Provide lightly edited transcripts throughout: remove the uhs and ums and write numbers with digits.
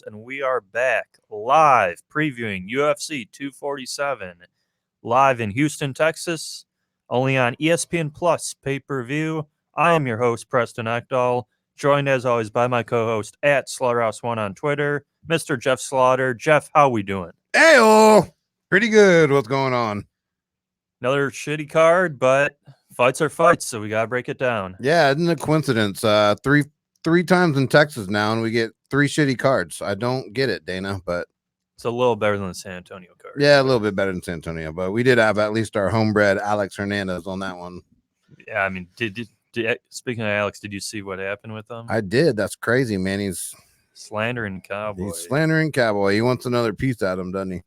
and we are back live previewing UFC 247 live in Houston, Texas, only on ESPN Plus pay-per-view. I am your host, Preston Ekdahl, joined as always by my co-host at Slaughterhouse1 on Twitter, Mr. Jeff Slaughter. Jeff, how we doing? Hey-oh! Pretty good. What's going on? Another shitty card, but fights are fights, so we got to break it down. Yeah, isn't it a coincidence? Three times in Texas now, and we get 3 shitty cards. I don't get it, Dana, but it's a little better than the San Antonio card. Yeah, a little bit better than San Antonio, but we did have at least our homebred Alex Hernandez on that one. Yeah, I mean, speaking of Alex, did you see what happened with him? I did. That's crazy, man. He's slandering Cowboy. He's slandering Cowboy. He wants another piece out of him, doesn't he?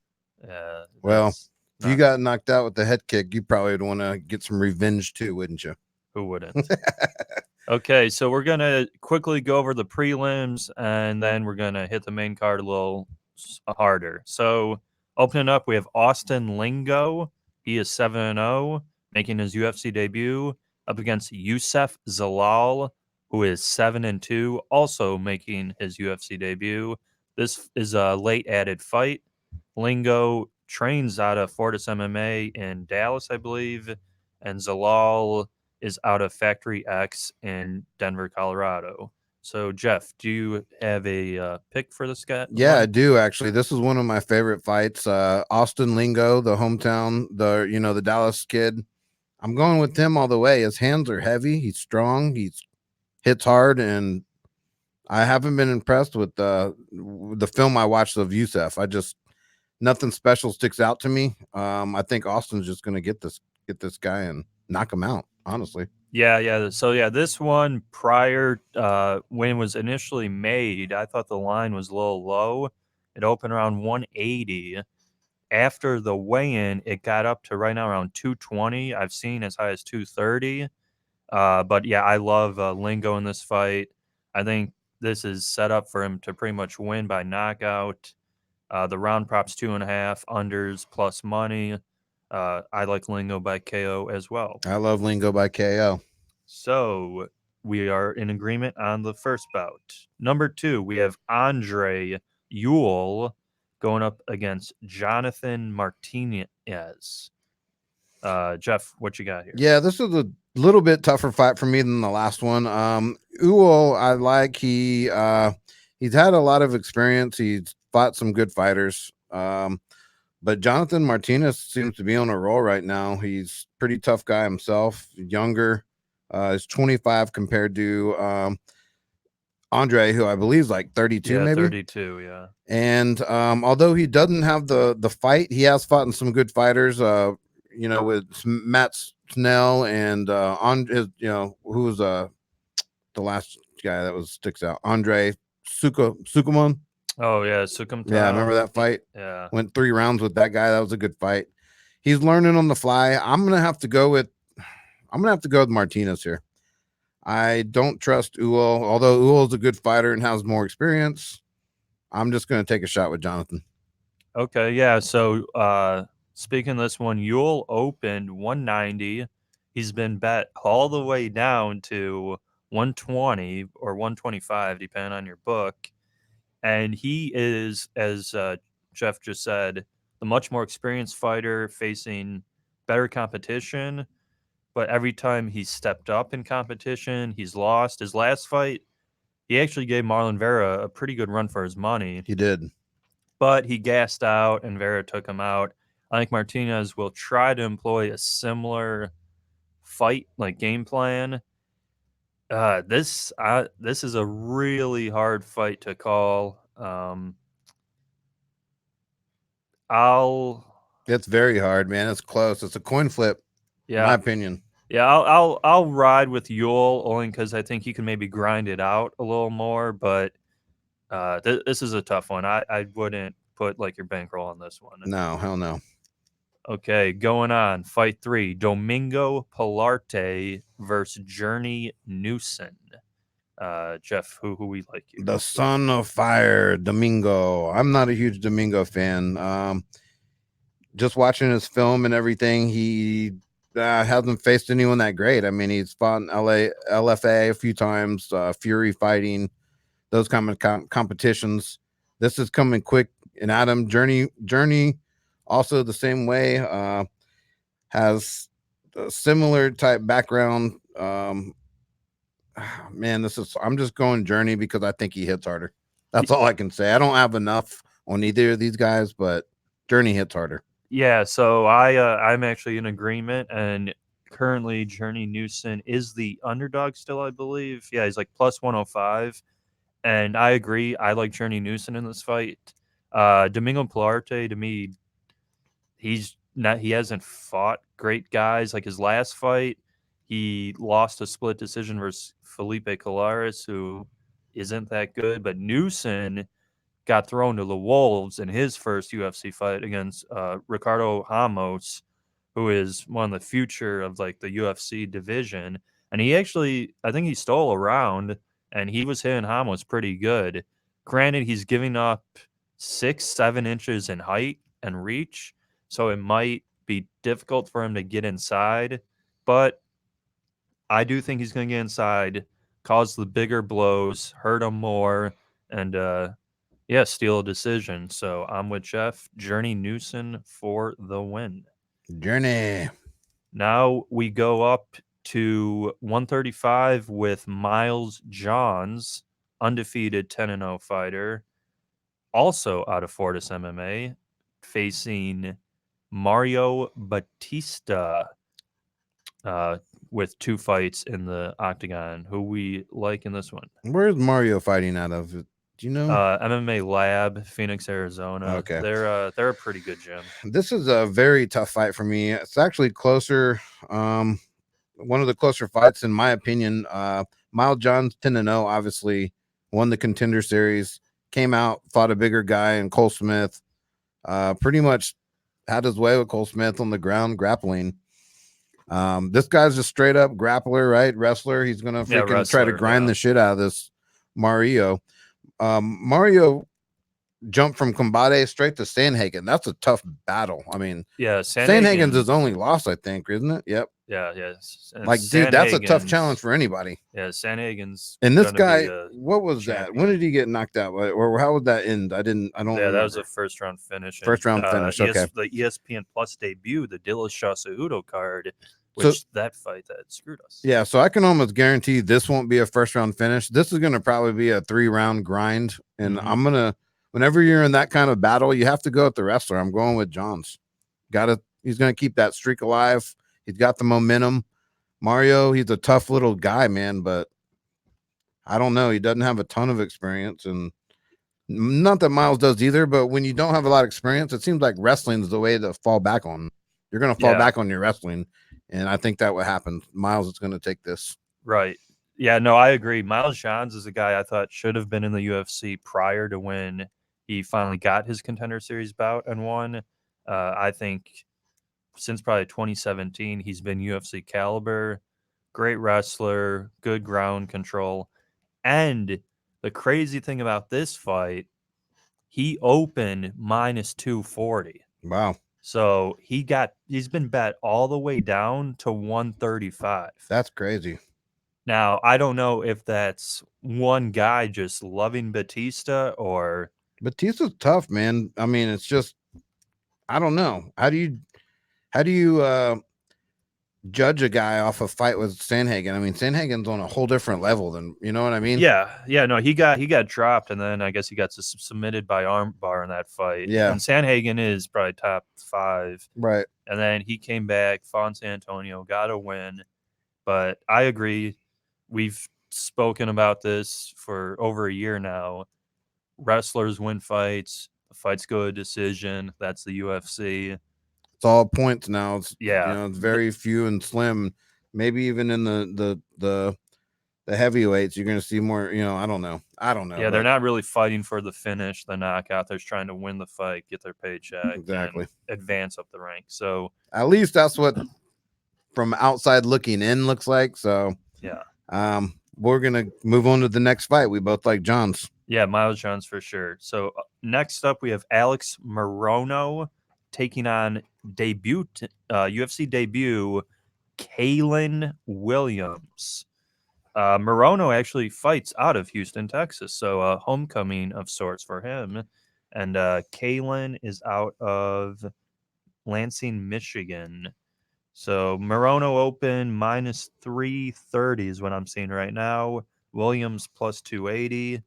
Yeah. Well, if you got knocked out with the head kick, you probably would want to get some revenge too, wouldn't you? Who wouldn't? Okay, so we're going to quickly go over the prelims, and then we're going to hit the main card a little harder. So opening up, we have Austin Lingo. He is 7-0, making his UFC debut, up against Youssef Zalal, who is 7-2, also making his UFC debut. This is a late added fight. Lingo trains out of Fortis MMA in Dallas, I believe, and Zalal is out of Factory X in Denver, Colorado. So, Jeff, do you have a pick for this guy? Yeah, I do, actually. This is one of my favorite fights. Austin Lingo, the hometown, the Dallas kid. I'm going with him all the way. His hands are heavy. He's strong. He hits hard, and I haven't been impressed with the film I watched of Youssef. Nothing special sticks out to me. I think Austin's just going to get this guy and knock him out, honestly. Yeah. So, this one prior, when it was initially made, I thought the line was a little low. It opened around 180. After the weigh-in, it got up to right now around 220. I've seen as high as 230. But, yeah, I love Lingo in this fight. I think this is set up for him to pretty much win by knockout. The round props 2.5, unders plus money. I like Lingo by KO as well. I love Lingo by KO. So we are in agreement on the first bout. Number 2, we have Andre Ewell going up against Jonathan Martinez. Jeff, what you got here? Yeah, this is a little bit tougher fight for me than the last one. Ewell, I like. He's had a lot of experience. He's fought some good fighters. But Jonathan Martinez seems to be on a roll right now. He's a pretty tough guy himself, younger. He's 25 compared to Andre, who I believe is like 32, maybe 32, yeah. And although he doesn't have the fight, he has fought in some good fighters. With Matt Snell and on his, who was the last guy that sticks out, Andre Sukuman. Oh yeah, Sukum. Yeah, I remember that fight. Yeah, went 3 rounds with that guy. That was a good fight. He's learning on the fly. I'm gonna have to go with Martinez here. I don't trust Ewell, although Ewell is a good fighter and has more experience. I'm just gonna take a shot with Jonathan. Okay, yeah. So speaking of this one, Ewell opened 190. He's been bet all the way down to 120 or 125, depending on your book. And he is, as Jeff just said, the much more experienced fighter facing better competition. But every time he's stepped up in competition, he's lost. His last fight, he actually gave Marlon Vera a pretty good run for his money. He did. But he gassed out, and Vera took him out. I think Martinez will try to employ a similar fight, like game plan. This is a really hard fight to call. It's very hard, man. It's close. It's a coin flip. Yeah, in my opinion. Yeah, I'll ride with Ewell only because I think he can maybe grind it out a little more. But this is a tough one. I wouldn't put like your bankroll on this one. No, hell no. Okay, going on. Fight 3, Domingo Pilarte versus Journey Newson. Jeff, who we like you? The Son of Fire, Domingo. I'm not a huge Domingo fan. Just watching his film and everything, he hasn't faced anyone that great. I mean, he's fought in LFA a few times, Fury fighting, those kind of competitions. This is coming quick. And Adam Journey also the same way. Has a similar type background. Man, I'm just going Journey because I think he hits harder. That's all I can say. I don't have enough on either of these guys, but Journey hits harder. Yeah, so I'm actually in agreement, and currently Journey Newson is the underdog still, I believe. Yeah, he's like plus 105, and I agree. I like Journey Newson in this fight. Domingo Pilarte, to me, he hasn't fought great guys. Like his last fight, he lost a split decision versus Felipe Colares, who isn't that good. But Newson got thrown to the wolves in his first UFC fight against Ricardo Ramos, who is one of the future of like the UFC division. And he actually, I think he stole a round, and he was hitting Ramos pretty good. Granted, he's giving up 6-7 inches in height and reach, so it might be difficult for him to get inside. But I do think he's going to get inside, cause the bigger blows, hurt him more, and yeah, steal a decision. So I'm with Jeff. Journey Newson for the win. Journey. Now we go up to 135 with Miles Johns, undefeated 10-0 fighter, also out of Fortis MMA, facing Mario Batista with 2 fights in the octagon. Who we like in this one? Where's Mario fighting out of? Do you know? MMA Lab, Phoenix, Arizona. Okay. They're a pretty good gym. This is a very tough fight for me. It's actually closer. One of the closer fights, in my opinion. Miles Johns 10-0, obviously won the Contender Series, came out, fought a bigger guy, and Cole Smith pretty much had his way with Cole Smith on the ground grappling. This guy's a straight up grappler, right? Wrestler. He's gonna freaking try to grind the shit out of this Mario. Mario jumped from Combate straight to Sandhagen. That's a tough battle. I mean, yeah, Sandhagen's his only loss, I think, isn't it? Yep. Yeah, yes. And like, dude, that's a tough challenge for anybody. Yeah, Sandhagen's. And this guy, what was that? When did he get knocked out? Or how would that end? I don't. Yeah, remember. That was a first round finish. First round finish. Okay. The ESPN Plus debut, the Dillashaw Cejudo card. Which that fight that screwed us. Yeah, so I can almost guarantee this won't be a first round finish. This is going to probably be a 3-round grind. And I'm going to, whenever you're in that kind of battle, you have to go with the wrestler. I'm going with Johns. He's going to keep that streak alive. He's got the momentum. Mario, he's a tough little guy, man, but I don't know. He doesn't have a ton of experience. And not that Miles does either, but when you don't have a lot of experience, it seems like wrestling is the way to fall back on. You're going to fall back on your wrestling. And I think that what happened. Miles is going to take this. Right. Yeah, no, I agree. Miles Johns is a guy I thought should have been in the UFC prior to when he finally got his Contender Series bout and won. I think since probably 2017, he's been UFC caliber, great wrestler, good ground control. And the crazy thing about this fight, he opened minus 240. Wow. So he's been bet all the way down to 135. That's crazy. Now, I don't know if that's one guy just loving Batista or Batista's tough, man. I mean, it's just, I don't know. How do you judge a guy off a fight with Sandhagen? I mean, Sandhagen's on a whole different level than, you know what I mean? Yeah. No, he got dropped, and then I guess he got submitted by armbar in that fight. Yeah. And Sandhagen is probably top 5. Right. And then he came back, fought in San Antonio, got a win. But I agree. We've spoken about this for over a year now. Wrestlers win fights. The fights go to decision. That's the UFC. It's all points now. It's, yeah, it's very few and slim. Maybe even in the heavyweights, you're going to see more. I don't know. Yeah, they're not really fighting for the finish, the knockout. They're just trying to win the fight, get their paycheck, exactly, and advance up the ranks. So at least that's what from outside looking in looks like. So yeah. We're gonna move on to the next fight. We both like Johns. Yeah, Miles Johns for sure. So next up, we have Alex Moreno taking on UFC debut Katlyn Williams. Moreno actually fights out of Houston, Texas, so a homecoming of sorts for him. And Katlyn is out of Lansing, Michigan. So Moreno open minus 330 is what I'm seeing right now. Williams plus 280.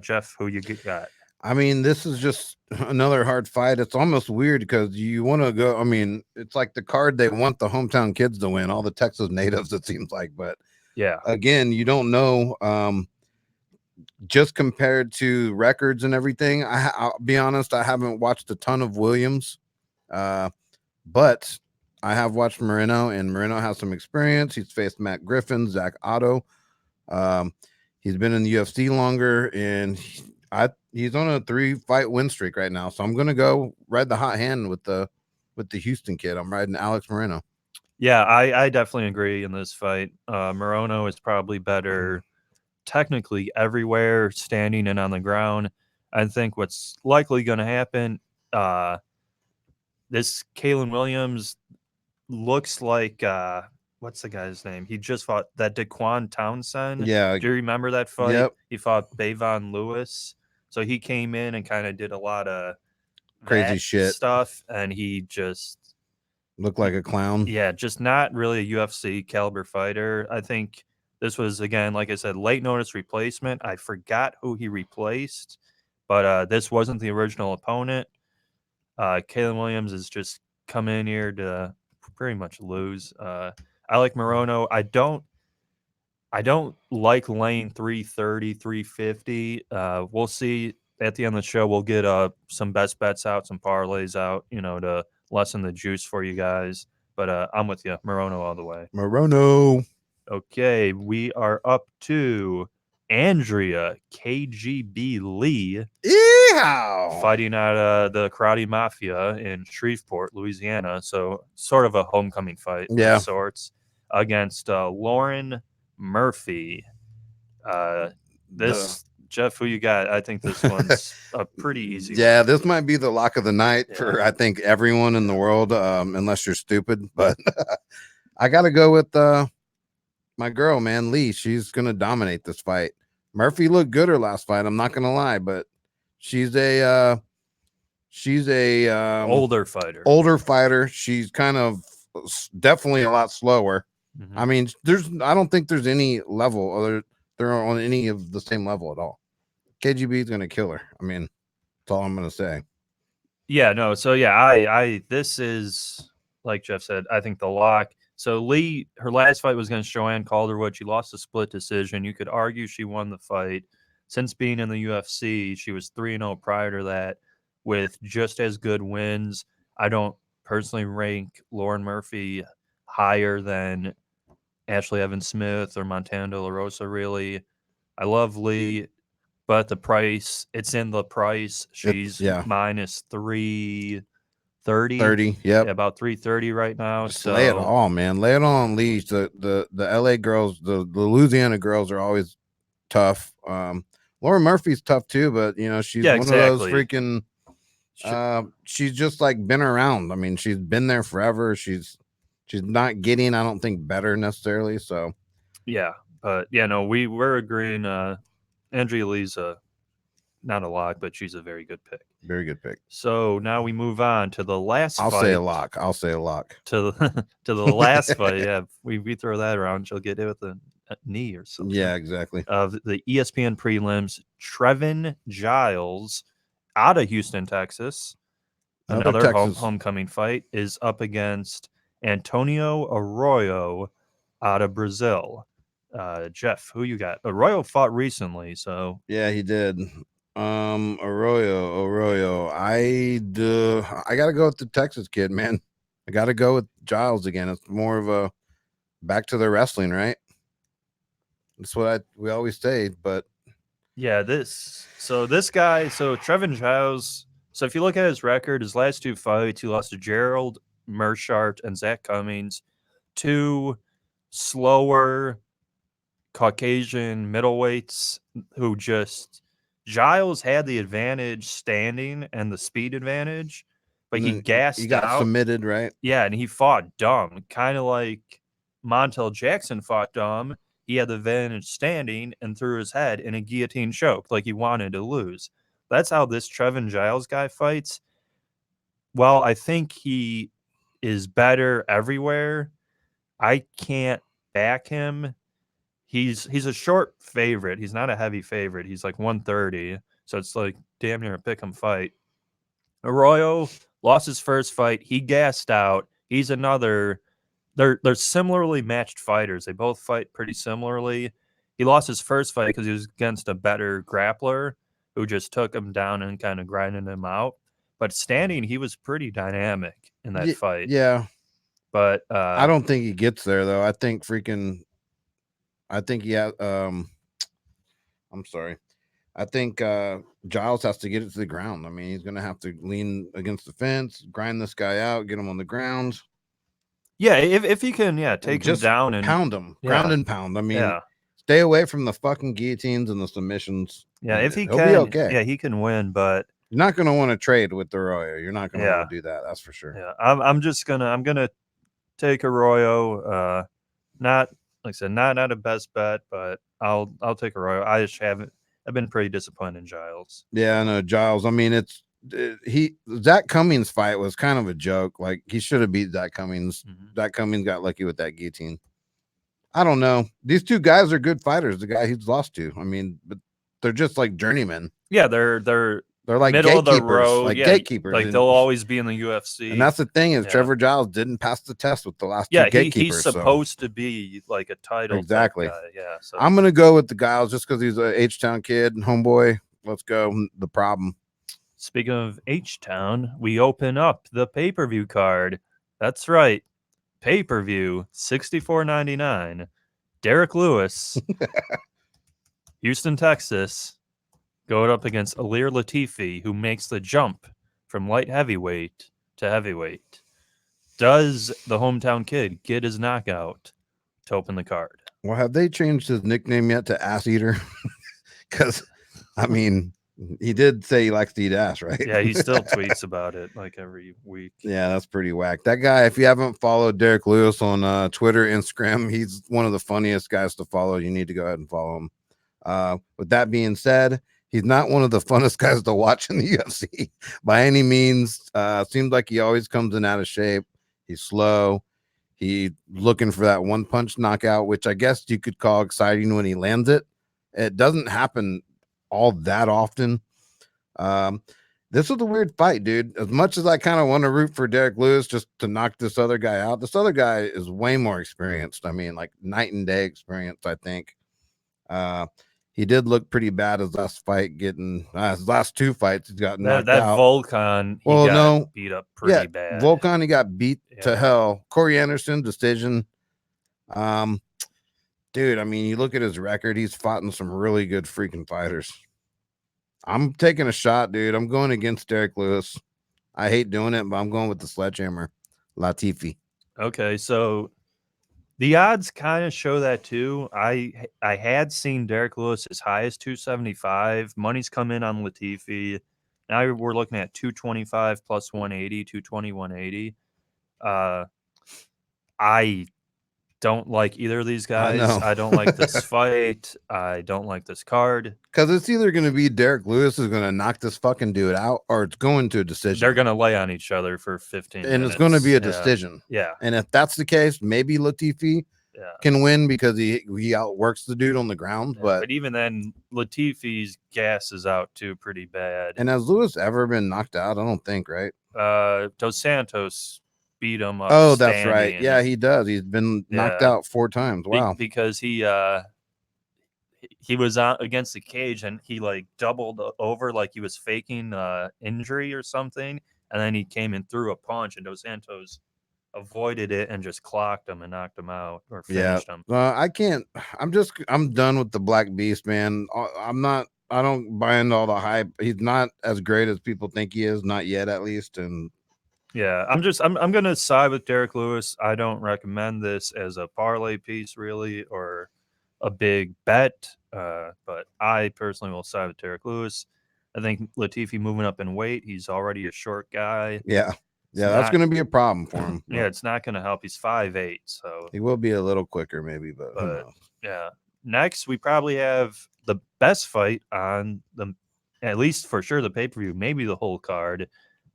Jeff, who you got? I mean, this is just another hard fight. It's almost weird because you want to go. I mean, it's like the card they want the hometown kids to win, all the Texas natives, it seems like. But yeah, again, you don't know. Just compared to records and everything, I'll be honest, I haven't watched a ton of Williams, but I have watched Moreno, and Moreno has some experience. He's faced Matt Griffin, Zach Otto. He's been in the UFC longer, and he's on a 3-fight win streak right now. So I'm gonna go ride the hot hand with the Houston kid. I'm riding Alex Moreno. Yeah, I definitely agree in this fight. Moreno is probably better technically everywhere, standing and on the ground. I think what's likely going to happen, this Kalen Williams looks like, what's the guy's name? He just fought that Daquan Townsend. Yeah. Do you remember that fight? Yep. He fought Trevon Lewis. So he came in and kind of did a lot of crazy shit stuff, and he just looked like a clown. Yeah, just not really a UFC caliber fighter. I think this was, again, like I said, late notice replacement. I forgot who he replaced, but this wasn't the original opponent. Kalen Williams has just come in here to pretty much lose. I like Moreno. I don't like lane 330, 350. We'll see at the end of the show. We'll get some best bets out, some parlays out, to lessen the juice for you guys. But I'm with you, Moreno all the way. Moreno. Okay, we are up to Andrea KGB Lee. Yeehaw! Fighting out the Karate Mafia in Shreveport, Louisiana. So sort of a homecoming fight of sorts against Lauren Murphy. Jeff, who you got? I think this one's a pretty easy one. This might be the lock of the night for, I think, everyone in the world, unless you're stupid. But I got to go with my girl, man, Lee. She's going to dominate this fight. Murphy looked good her last fight, I'm not going to lie, but she's a older fighter. She's kind of definitely a lot slower. Mm-hmm. I mean, I don't think there's any level they're on any of the same level at all. KGB is going to kill her. I mean, that's all I'm going to say. Yeah, no. So yeah, this is, like Jeff said, I think the lock. So Lee, her last fight was against Joanne Calderwood. She lost a split decision. You could argue she won the fight. Since being in the UFC, she was 3-0 prior to that with just as good wins. I don't personally rank Lauren Murphy higher than Ashley Evans Smith or Montana De La Rosa, really. I love Lee, but the price, it's in the price. She's minus 330. Yep. About 330 right now. Just lay it all, man. Lay it on Lee. The LA girls, the Louisiana girls are always tough. Lauren Murphy's tough too, but she's one of those freaking she's just like been around. I mean, she's been there forever. She's not getting, I don't think, better necessarily. So yeah, but we're agreeing. Andrea Lee's not a lock, but she's a very good pick. Very good pick. So now we move on to the last fight. I'll say a lock. To the last fight. Yeah, we throw that around, she'll get hit with a knee or something. Yeah, exactly. Of the ESPN prelims, Trevon Giles out of Houston, Texas. Another homecoming fight is up against Antonio Arroyo out of Brazil. Jeff, who you got? Arroyo fought recently, so yeah, he did. Arroyo. I gotta go with the Texas kid, man. I gotta go with Giles again. It's more of a back to the wrestling, right? That's what we always say. But yeah, this guy, Trevon Giles. So if you look at his record, his last two fights, he lost to Gerald Mershart and Zach Cummings, two slower Caucasian middleweights who Giles had the advantage standing and the speed advantage, but he gassed out. He got submitted, right? Yeah, and he fought dumb, kind of like Montel Jackson fought dumb. he had the advantage standing and threw his head in a guillotine choke like he wanted to lose. That's how this Trevon Giles guy fights. Well, I think he is better everywhere. I can't back him. He's a short favorite. He's not a heavy favorite. He's like 130, so it's like damn near a pick'em fight. Arroyo lost his first fight. He gassed out. He's another. They're similarly matched fighters. They both fight pretty similarly. He lost his first fight because he was against a better grappler who just took him down and kind of grinded him out. But standing, he was pretty dynamic in that fight. Yeah. But I don't think he gets there though. I think I'm sorry. I think Giles has to get it to the ground. I mean, he's gonna have to lean against the fence, grind this guy out, get him on the ground. Yeah, if he can, take him down and pound him, ground and pound. I mean, stay away from the fucking guillotines and the submissions. Yeah, if he he'll can, be okay. Yeah, he can win, but you're not going to want to trade with Arroyo. You're not going to want to do that. That's for sure. Yeah, I'm gonna take Arroyo. Not like I said, not a best bet, but I'll take Arroyo. I've been pretty disappointed in Giles. Yeah, I know Giles. I mean, Zach Cummings fight was kind of a joke. Like he should have beat Zach Cummings. Zach Cummings got lucky with that guillotine. I don't know. These two guys are good fighters. The guy he's lost to. I mean, but they're just like journeymen. Yeah, they're like middle of the road, like gatekeepers. Like they'll always be in the UFC. And that's the thing is Trevor Giles didn't pass the test with the last two gatekeepers. He's supposed to be like a title. Exactly. Guy. Yeah. So I'm gonna go with the Giles just because he's a H-Town kid and homeboy. Let's go. The problem. Speaking of H-Town, we open up the pay-per-view card. That's right. Pay-per-view, $64.99. Derrick Lewis, Houston, Texas, going up against Ilir Latifi, who makes the jump from light heavyweight to heavyweight. Does the hometown kid get his knockout to open the card? Well, have they changed his nickname yet to Ass Eater? Because, I mean, he did say he likes to eat ass, right? Yeah, he still tweets about it like every week. Yeah, that's pretty whack. That guy, if you haven't followed Derrick Lewis on Twitter, Instagram, he's one of the funniest guys to follow. You need to go ahead and follow him. With that being said, he's not one of the funnest guys to watch in the UFC by any means. Seems like he always comes in out of shape. He's slow. He's looking for that one punch knockout, which I guess you could call exciting when he lands it. It doesn't happen all that often. This was a weird fight, dude. As much as I kind of want to root for Derrick Lewis just to knock this other guy out, this other guy is way more experienced. I mean, like night and day experience, I think. He did look pretty bad his last fight, getting his last two fights. He's got knocked out. Volkan, got beat up pretty bad. Volkan, he got beat to hell. Corey Anderson decision. Dude, I mean, you look at his record, he's fought in some really good freaking fighters. I'm taking a shot, dude. I'm going against Derrick Lewis. I hate doing it, but I'm going with the sledgehammer, Latifi. Okay, so the odds kind of show that too. I had seen Derrick Lewis as high as 275. Money's come in on Latifi. Now we're looking at 225 plus 180, 220, 180. I don't like either of these guys. I don't like this fight. I don't like this card. Because it's either going to be Derrick Lewis is going to knock this fucking dude out, or it's going to a decision. They're going to lay on each other for 15 minutes. And it's going to be a decision. Yeah. And if that's the case, maybe Latifi can win because he outworks the dude on the ground. But even then, Latifi's gas is out too pretty bad. And has Lewis ever been knocked out? I don't think, right? Dos Santos beat him up. Oh, that's right. Yeah, he does. He's been knocked out 4 times. Wow. Because he was out against the cage and he like doubled over like he was faking injury or something, and then he came and threw a punch, and Dos Santos avoided it and just clocked him and knocked him out or finished him. I can't. I'm done with the Black Beast, man. I don't buy into all the hype. He's not as great as people think he is, not yet at least. And yeah, I'm gonna side with Derrick Lewis. I don't recommend this as a parlay piece really or a big bet, but I personally will side with Derrick Lewis. I think Latifi moving up in weight, he's already a short guy. Yeah, that's going to be a problem for him. Yeah, it's not going to help. He's 5'8", so he will be a little quicker maybe, but who knows? Yeah. Next, we probably have the best fight on the, at least for sure, the pay-per-view, maybe the whole card.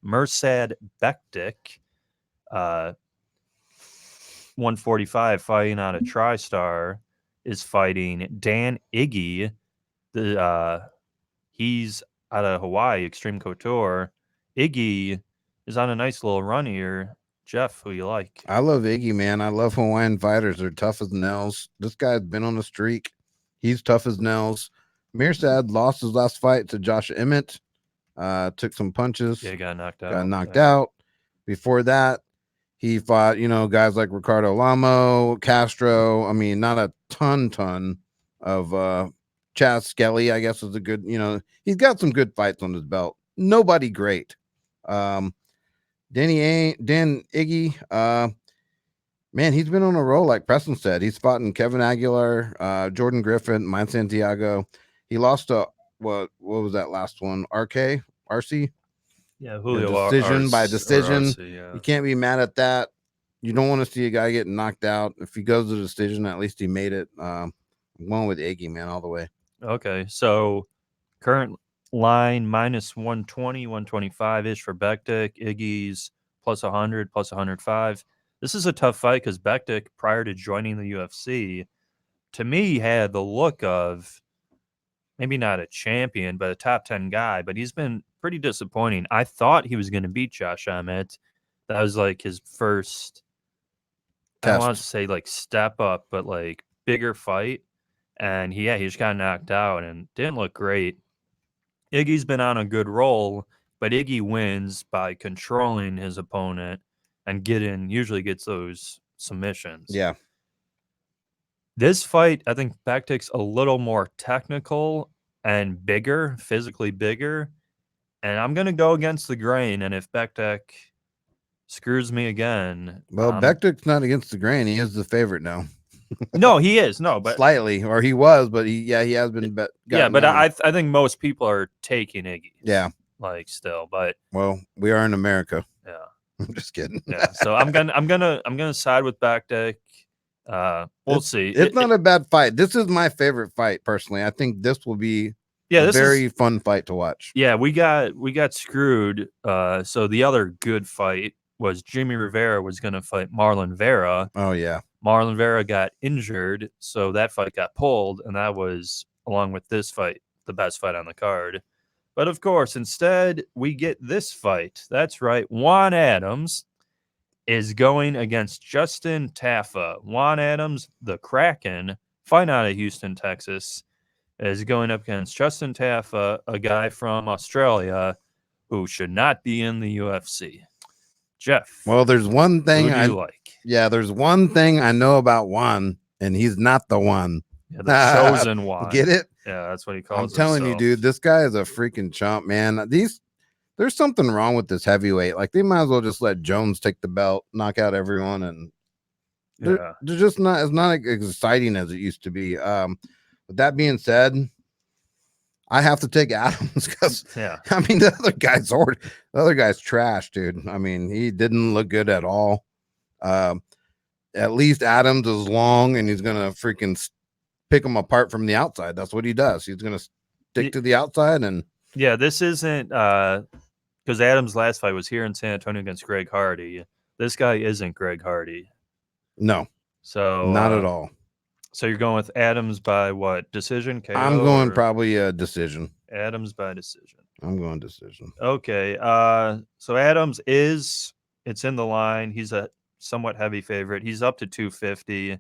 Mirsad Bektic, 145, fighting out of TriStar, is fighting Dan Iggy. He's out of Hawaii, Extreme Couture. Iggy is on a nice little run here. Jeff, who you like? I love Iggy, man. I love Hawaiian fighters. They're tough as nails. This guy's been on a streak. He's tough as nails. Mirsad lost his last fight to Josh Emmett. Took some punches. Yeah, got knocked out. Got knocked out. Before that, he fought, guys like Ricardo Lamo, Castro. I mean, not a ton of Chaz Skelly, I guess, is a good, he's got some good fights on his belt. Nobody great. Dan Iggy, man, he's been on a roll, like Preston said. He's fought in Kevin Aguilar, Jordan Griffin, Mike Santiago. He lost to what was that last one? RC? Yeah, Julio by decision. RC, yeah. You can't be mad at that. You don't want to see a guy getting knocked out. If he goes to decision, at least he made it. I'm going with Iggy, man, all the way. Okay, so current line minus 120, 125-ish for Bektic. Iggy's plus 100, plus 105. This is a tough fight because Bektic, prior to joining the UFC, to me had the look of maybe not a champion, but a top 10 guy, but he's been pretty disappointing. I thought he was going to beat Josh Emmett. That was like his first, I don't want to say like step up, but like bigger fight. And he just got knocked out and didn't look great. Iggy's been on a good roll, but Iggy wins by controlling his opponent and usually gets those submissions. Yeah. This fight, I think Bektic's a little more technical and bigger, physically bigger. And I'm going to go against the grain. And if Bektic screws me again. Well, Bektic's not against the grain. He is the favorite now. No, he is. No, but slightly, or he was, but he has been. But I think most people are taking Iggy. Yeah, like still, but well, we are in America. Yeah, I'm just kidding. Yeah, so I'm gonna side with Bektic. We'll see. It's not a bad fight. This is my favorite fight personally. I think this will be a very fun fight to watch. Yeah, we got screwed. So the other good fight was Jimmy Rivera was going to fight Marlon Vera. Oh yeah, Marlon Vera got injured, so that fight got pulled, and that was, along with this fight, the best fight on the card. But of course, instead we get this fight. That's right, Juan Adams is going against Justin Tafa. Juan Adams, the Kraken, fighting out of Houston, Texas, is going up against Justin Tafa, a guy from Australia who should not be in the UFC. Jeff. Well, there's one thing I like. Yeah, there's one thing I know about Juan, and he's not the one. Yeah, the chosen one. Get it? Yeah, that's what he calls I'm telling you, dude, this guy is a freaking chump, man. There's something wrong with this heavyweight. Like, they might as well just let Jones take the belt, knock out everyone, and they're just not. It's not as exciting as it used to be. With that being said, I have to take Adams because I mean the other guy's trash, dude. I mean, he didn't look good at all. At least Adams is long and he's gonna freaking pick him apart from the outside. That's what he does. He's gonna stick to the outside. And this isn't because Adams' last fight was here in San Antonio against Greg Hardy. This guy isn't Greg Hardy. No, so not at all. So you're going with Adams by what? Decision? KO, I'm going probably a decision. Adams by decision. I'm going decision. Okay. So Adams it's in the line. He's a somewhat heavy favorite. He's up to 250.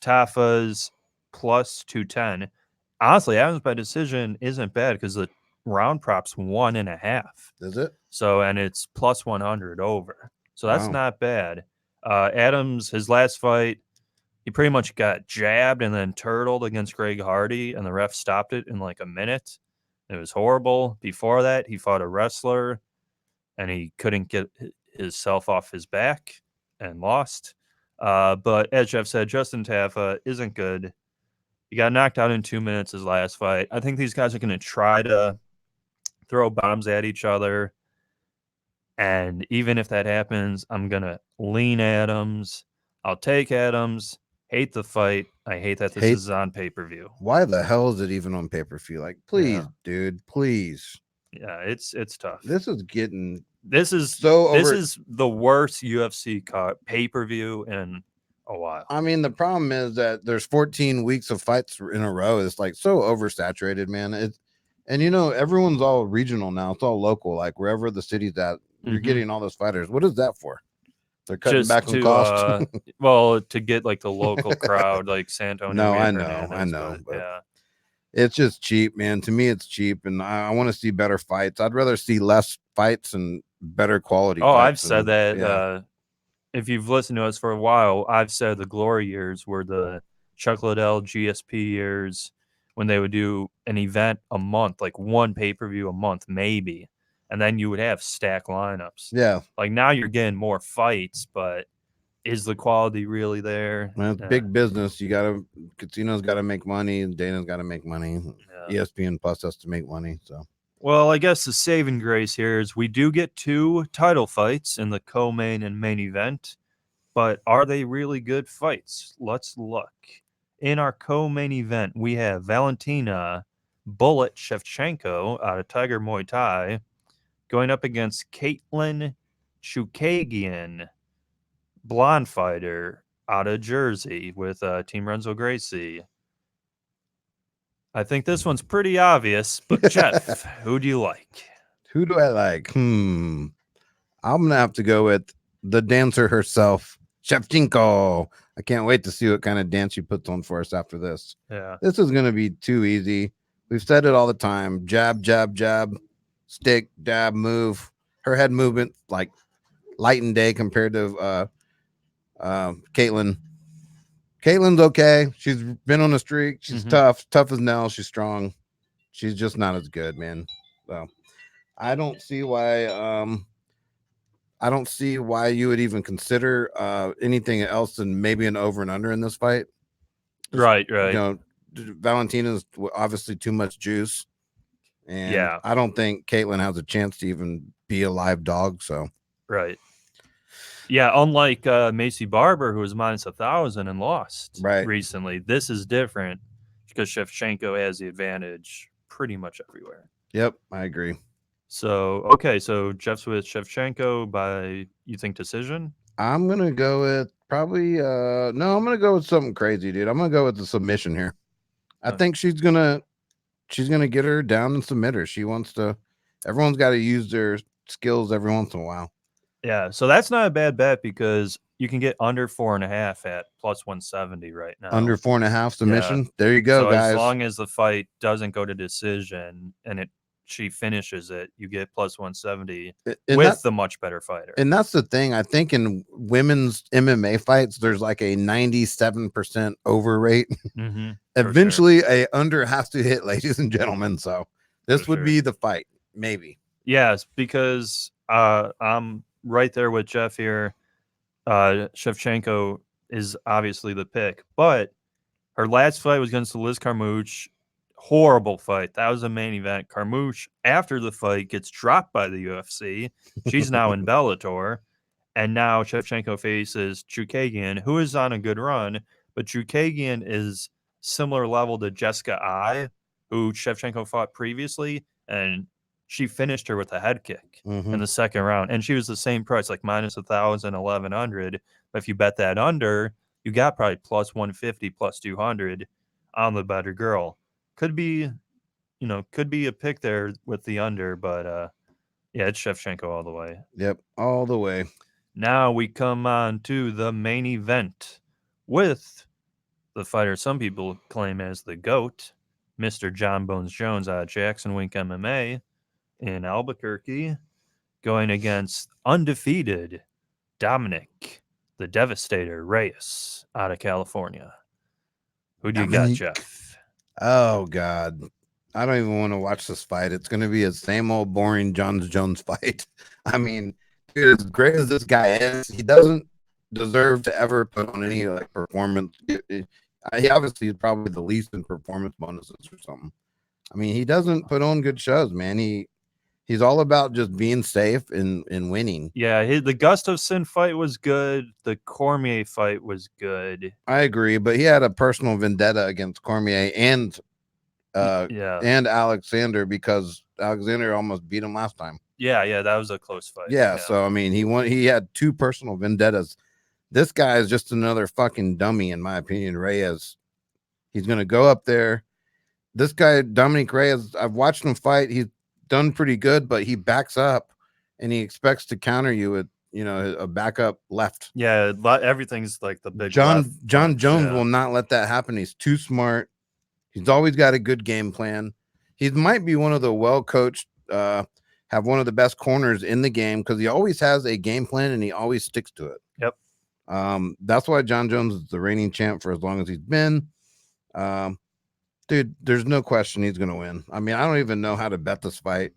Tafa's plus 210. Honestly, Adams by decision isn't bad because the round prop's 1.5. Is it? So, and it's plus 100 over. So that's not bad. Adams, his last fight, he pretty much got jabbed and then turtled against Greg Hardy, and the ref stopped it in like a minute. It was horrible. Before that, he fought a wrestler, and he couldn't get himself off his back and lost. But as Jeff said, Justin Tafa isn't good. He got knocked out in 2 minutes his last fight. I think these guys are going to try to throw bombs at each other. And even if that happens, I'm going to lean Adams. I'll take Adams. Hate the fight. I hate that this Hate- is on pay-per-view. Why the hell is it even on pay-per-view? Like, please, dude, please. Yeah, it's tough. This is getting This is so over. This is the worst UFC pay-per-view in a while. I mean, the problem is that there's 14 weeks of fights in a row. It's like so oversaturated, man. And you know, everyone's all regional now. It's all local. Like wherever the city's at, you're getting all those fighters. What is that for? They're cutting Just back on to cost. well, to get like the local crowd, like San Antonio. No, I Hernandez, know, but yeah, it's just cheap, man. To me, it's cheap, and I want to see better fights. I'd rather see less fights and better quality. Oh, I've fights said that. Yeah. If you've listened to us for a while, I've said the glory years were the Chuck Liddell GSP years when they would do an event a month, like one pay-per-view a month, maybe. And then you would have stack lineups. Yeah. Like now you're getting more fights, but is the quality really there? Well, it's big business. Casino's got to make money, and Dana's got to make money. Yeah. ESPN Plus has to make money. So, well, I guess the saving grace here is we do get 2 title fights in the co-main and main event, but are they really good fights? Let's look. In our co-main event, we have Valentina Bullet Shevchenko out of Tiger Muay Thai going up against Katlyn Chookagian, blonde fighter out of Jersey with Team Renzo Gracie. I think this one's pretty obvious, but Jeff, who do you like? Who do I like? I'm gonna have to go with the dancer herself, Shevchenko. I can't wait to see what kind of dance she puts on for us after this. Yeah. This is gonna be too easy. We've said it all the time. Jab, jab, jab, stick, dab, move. Her head movement like light and day compared to Katlyn. Katlyn's okay. She's been on a streak. She's tough as nails. She's strong. She's just not as good, man. So I don't see why you would even consider anything else than maybe an over and under in this fight. Right. You know, Valentina's obviously too much juice. And yeah. I don't think Katlyn has a chance to even be a live dog. So right. Yeah, unlike Macy Barber, who was minus 1,000 and lost recently, this is different because Shevchenko has the advantage pretty much everywhere. Yep, I agree. So, okay, so Jeff's with Shevchenko by, you think, decision? I'm going to go with probably, no, I'm going to go with something crazy, dude. I'm going to go with the submission here. I think she's going to get her down and submit her. Everyone's got to use their skills every once in a while. Yeah, so that's not a bad bet because you can get under 4.5 at plus 170 right now. Under 4.5 submission. Yeah. There you go, so guys. As long as the fight doesn't go to decision and she finishes it, you get plus 170 with the much better fighter. And that's the thing. I think in women's MMA fights, there's like a 97% over rate. Eventually, a under has to hit, ladies and gentlemen. So this would be the fight, maybe. Yes, because I'm right there with Jeff here. Shevchenko is obviously the pick, but her last fight was against Liz Carmouche. Horrible fight. That was a main event. Carmouche, after the fight, gets dropped by the UFC. She's now in Bellator. And now Shevchenko faces Chookagian, who is on a good run, but Chookagian is similar level to Jessica I, who Shevchenko fought previously, and she finished her with a head kick in the second round. And she was the same price, like minus 1,000, 1,100. But if you bet that under, you got probably plus 150, plus 200 on the better girl. Could be a pick there with the under, but yeah, it's Shevchenko all the way. Yep, all the way. Now we come on to the main event with the fighter some people claim as the GOAT, Mr. John Bones Jones out of Jackson Wink MMA in Albuquerque, going against undefeated Dominic, the Devastator Reyes out of California. Who do you got, Jeff? Oh, God. I don't even want to watch this fight. It's going to be a same old boring John Jones fight. I mean, dude, as great as this guy is, he doesn't deserve to ever put on any like performance. He obviously is probably the least in performance bonuses or something. I mean, he doesn't put on good shows, man. He He's all about just being safe and winning. Yeah, the Gustafsson fight was good. The Cormier fight was good. I agree, but he had a personal vendetta against Cormier and Alexander because Alexander almost beat him last time. Yeah, that was a close fight. Yeah, so I mean, he had 2 personal vendettas. This guy is just another fucking dummy, in my opinion. Reyes, he's gonna go up there. This guy, Dominic Reyes, I've watched him fight. He's done pretty good, but he backs up and he expects to counter you with, a backup left. Yeah, everything's like the big John punch, Jones will not let that happen. He's too smart. He's always got a good game plan. He might be one of the well-coached, have one of the best corners in the game because he always has a game plan and he always sticks to it. Yep. That's why John Jones is the reigning champ for as long as he's been. Dude, there's no question he's going to win. I mean, I don't even know how to bet this fight.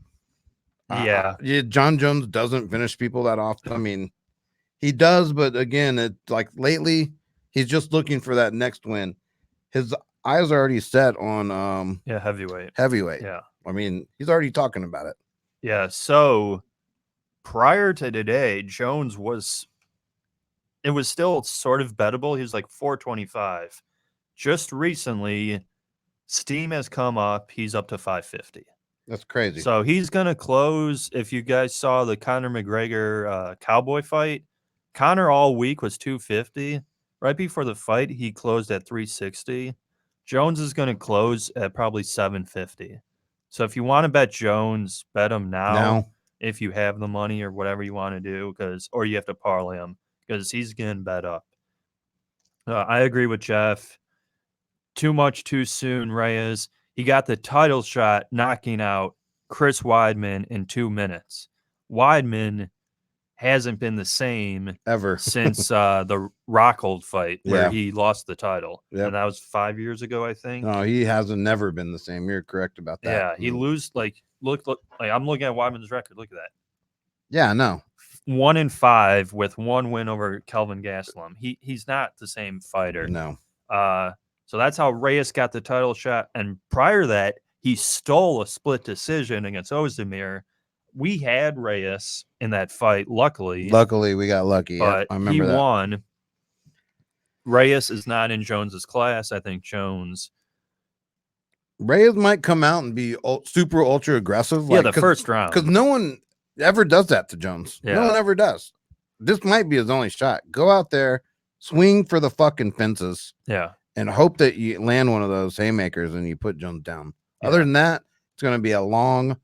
Yeah. John Jones doesn't finish people that often. I mean, he does, but again, it's like lately he's just looking for that next win. His eyes are already set on heavyweight. Yeah. I mean, he's already talking about it. Yeah, so prior to today, Jones was still sort of bettable. He was like 425. Just recently, Steam has come up. He's up to 550. That's crazy. So he's going to close. If you guys saw the Conor McGregor Cowboy fight, Conor all week was 250. Right before the fight, he closed at 360. Jones is going to close at probably 750. So if you want to bet Jones, bet him now. If you have the money or whatever you want to do, or you have to parlay him because he's getting bet up. I agree with Jeff. Too much too soon, Reyes. He got the title shot knocking out Chris Weidman in 2 minutes. Weidman hasn't been the same ever since the Rockhold fight where he lost the title. Yep. And that was 5 years ago, I think. No, he hasn't never been the same. You're correct about that. Yeah, he look I'm looking at Weidman's record. Look at that. Yeah, no. 1-5 with 1 win over Kelvin Gastelum. He's not the same fighter. No. So that's how Reyes got the title shot. And prior to that, he stole a split decision against Ozdemir. We had Reyes in that fight, luckily. Luckily, we got lucky. But I remember he that. won. Reyes is not in Jones's class. I think Reyes might come out and be super ultra aggressive. Yeah, the first round. Because no one ever does that to Jones. Yeah. No one ever does. This might be his only shot. Go out there, swing for the fucking fences. Yeah. And hope that you land one of those haymakers and you put Jones down. Yeah. Other than that, it's going to be a long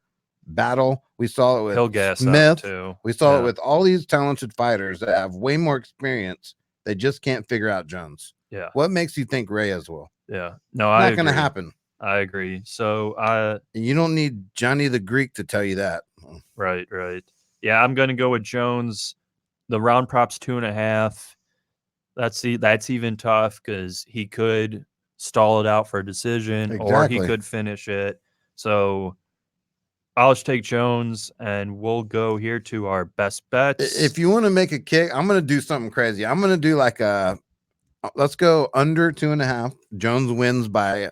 battle. We saw it with Smith. Too. We saw it with all these talented fighters that have way more experience. They just can't figure out Jones. Yeah. What makes you think Reyes will? Yeah. No, not going to happen. I agree. So you don't need Johnny the Greek to tell you that. Right. Yeah, I'm going to go with Jones. The round prop's 2.5. That's even tough because he could stall it out for a decision or he could finish it. So I'll just take Jones and we'll go here to our best bets. If you want to make a kick, I'm going to do something crazy. I'm going to do like let's go under 2.5. Jones wins by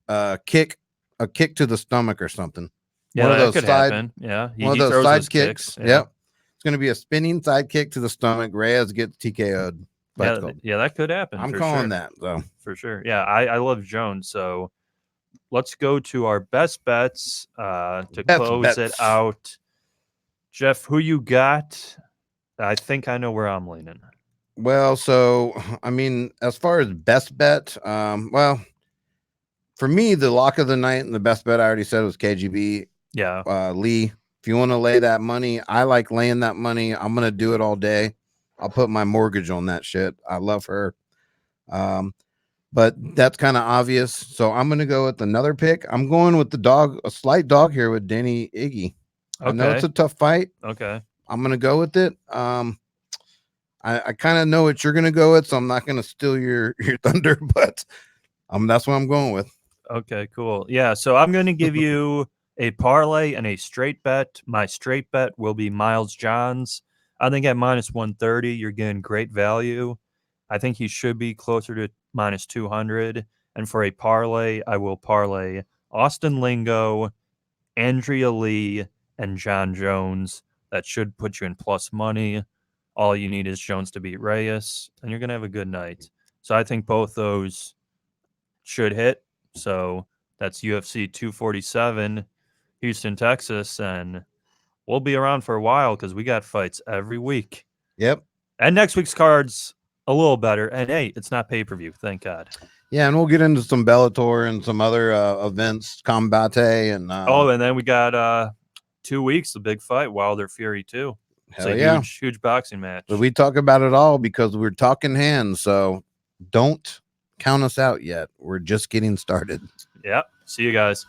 a kick to the stomach or something. Yeah, that could happen. Yeah, one of those side kicks. Yep. It's going to be a spinning side kick to the stomach. Reyes gets TKO'd. Yeah, that could happen. I'm calling that, though. For sure. Yeah, I love Jones. So let's go to our best bets to close it out. Jeff, who you got? I think I know where I'm leaning. Well, so, I mean, as far as best bet, well, for me, the lock of the night and the best bet I already said was KGB. Yeah. Lee, if you want to lay that money, I like laying that money. I'm going to do it all day. I'll put my mortgage on that shit. I love her. But that's kind of obvious. So I'm going to go with another pick. I'm going with the dog, a slight dog here with Danny Iggy. Okay. I know it's a tough fight. Okay. I'm going to go with it. I kind of know what you're going to go with, so I'm not going to steal your thunder, but that's what I'm going with. Okay, cool. Yeah, so I'm going to give you a parlay and a straight bet. My straight bet will be Miles Johns. I think at -130, you're getting great value. I think he should be closer to -200. And for a parlay, I will parlay Austin Lingo, Andrea Lee, and John Jones. That should put you in plus money. All you need is Jones to beat Reyes, and you're going to have a good night. So I think both those should hit. So that's UFC 247, Houston, Texas, and we'll be around for a while because we got fights every week. Yep. And next week's card's a little better. And hey, it's not pay-per-view, thank God. Yeah, and we'll get into some Bellator and some other events, Combate, and and then we got 2 weeks, the big fight, Wilder Fury 2. It's hell a yeah. huge boxing match. But we talk about it all because we're talking hands, so don't count us out yet. We're just getting started. Yeah. See you guys.